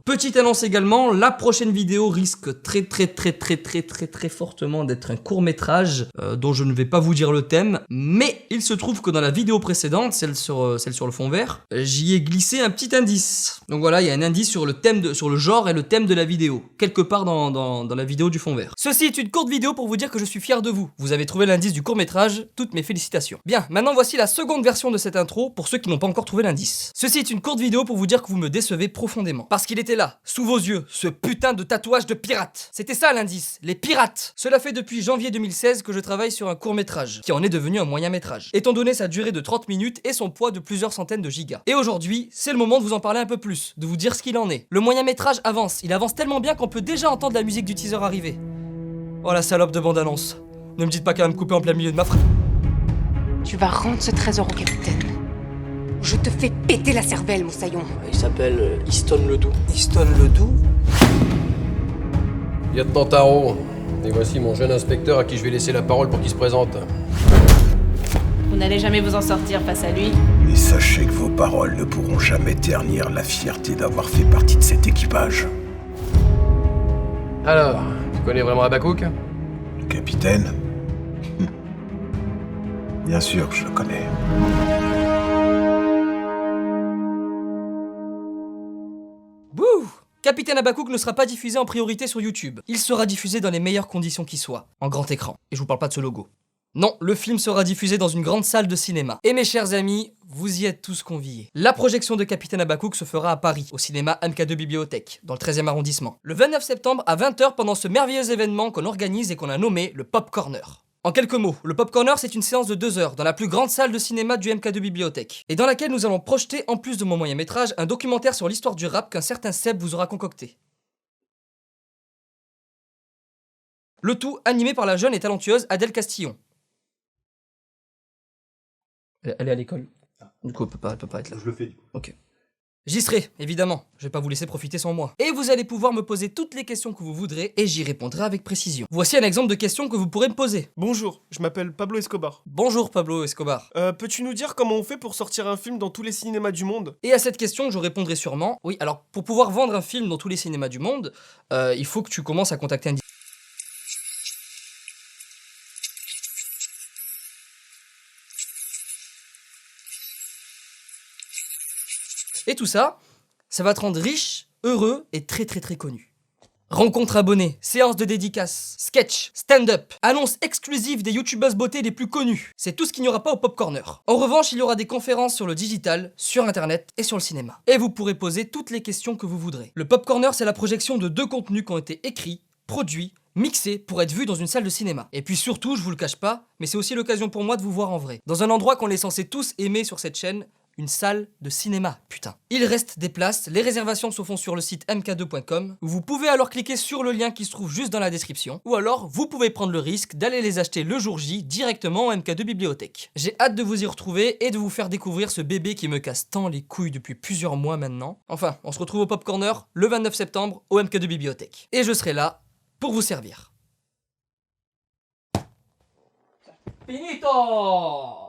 Petite annonce également, la prochaine vidéo risque très fortement d'être un court-métrage dont je ne vais pas vous dire le thème, mais il se trouve que dans la vidéo précédente, celle sur le fond vert, j'y ai glissé un petit indice. Donc voilà, il y a un indice sur le genre et le thème de la vidéo, quelque part dans la vidéo du fond vert. Ceci est une courte vidéo pour vous dire que je suis fier de vous. Vous avez trouvé l'indice du court-métrage, toutes mes félicitations. Bien, maintenant voici la seconde version de cette intro pour ceux qui n'ont pas encore trouvé l'indice. Ceci est une courte vidéo pour vous dire que vous me décevez profondément. Parce qu'il était là, sous vos yeux, ce putain de tatouage de pirate. C'était ça l'indice, les pirates. Cela fait depuis janvier 2016 que je travaille sur un court-métrage, qui en est devenu un moyen-métrage, étant donné sa durée de 30 minutes et son poids de plusieurs centaines de gigas. Et aujourd'hui, c'est le moment de vous en parler un peu plus, de vous dire ce qu'il en est. Le moyen-métrage avance, il avance tellement bien qu'on peut déjà entendre la musique du teaser arriver. Oh la salope de bande-annonce. Ne me dites pas qu'elle va me couper en plein milieu de ma phrase. Tu vas rendre ce trésor au capitaine. Je te fais péter la cervelle, mon saillon. Il s'appelle Easton Ledoux. Easton Ledoux? Lieutenant Tarot, et voici mon jeune inspecteur à qui je vais laisser la parole pour qu'il se présente. Vous n'allez jamais vous en sortir face à lui. Et sachez que vos paroles ne pourront jamais ternir la fierté d'avoir fait partie de cet équipage. Alors, tu connais vraiment Habakkuk? Le capitaine? Bien sûr que je le connais. Bouh! Capitaine Habakkuk ne sera pas diffusé en priorité sur YouTube. Il sera diffusé dans les meilleures conditions qui soient, en grand écran. Et je vous parle pas de ce logo. Non, le film sera diffusé dans une grande salle de cinéma. Et mes chers amis, vous y êtes tous conviés. La projection de Capitaine Habakkuk se fera à Paris, au cinéma MK2 Bibliothèque, dans le 13e arrondissement. Le 29 septembre à 20 h pendant ce merveilleux événement qu'on organise et qu'on a nommé le Pop Corner. En quelques mots, le Pop Corner c'est une séance de 2 heures dans la plus grande salle de cinéma du MK2 Bibliothèque, et dans laquelle nous allons projeter, en plus de mon moyen-métrage, un documentaire sur l'histoire du rap qu'un certain Seb vous aura concocté. Le tout animé par la jeune et talentueuse Adèle Castillon. Elle est à l'école. Du coup, elle peut pas être là. Je le fais du coup. Ok. J'y serai, évidemment. Je vais pas vous laisser profiter sans moi. Et vous allez pouvoir me poser toutes les questions que vous voudrez et j'y répondrai avec précision. Voici un exemple de questions que vous pourrez me poser. Bonjour, je m'appelle Pablo Escobar. Bonjour Pablo Escobar. Peux-tu nous dire comment on fait pour sortir un film dans tous les cinémas du monde? Et à cette question, je répondrai sûrement. Oui, alors pour pouvoir vendre un film dans tous les cinémas du monde, il faut que tu commences à contacter un Et tout ça, ça va te rendre riche, heureux et très connu. Rencontres abonnés, séances de dédicaces, sketch, stand-up, annonces exclusives des youtubeuses beauté les plus connues. C'est tout ce qu'il n'y aura pas au Pop Corner. En revanche, il y aura des conférences sur le digital, sur internet et sur le cinéma. Et vous pourrez poser toutes les questions que vous voudrez. Le Pop Corner, c'est la projection de 2 contenus qui ont été écrits, produits, mixés pour être vus dans une salle de cinéma. Et puis surtout, je vous le cache pas, mais c'est aussi l'occasion pour moi de vous voir en vrai. Dans un endroit qu'on est censé tous aimer sur cette chaîne, une salle de cinéma, putain. Il reste des places, les réservations se font sur le site mk2.com. Vous pouvez alors cliquer sur le lien qui se trouve juste dans la description, ou alors vous pouvez prendre le risque d'aller les acheter le jour J directement au MK2 Bibliothèque. J'ai hâte de vous y retrouver et de vous faire découvrir ce bébé qui me casse tant les couilles depuis plusieurs mois maintenant. Enfin, on se retrouve au Pop Corner le 29 septembre au MK2 Bibliothèque. Et je serai là pour vous servir. Finito!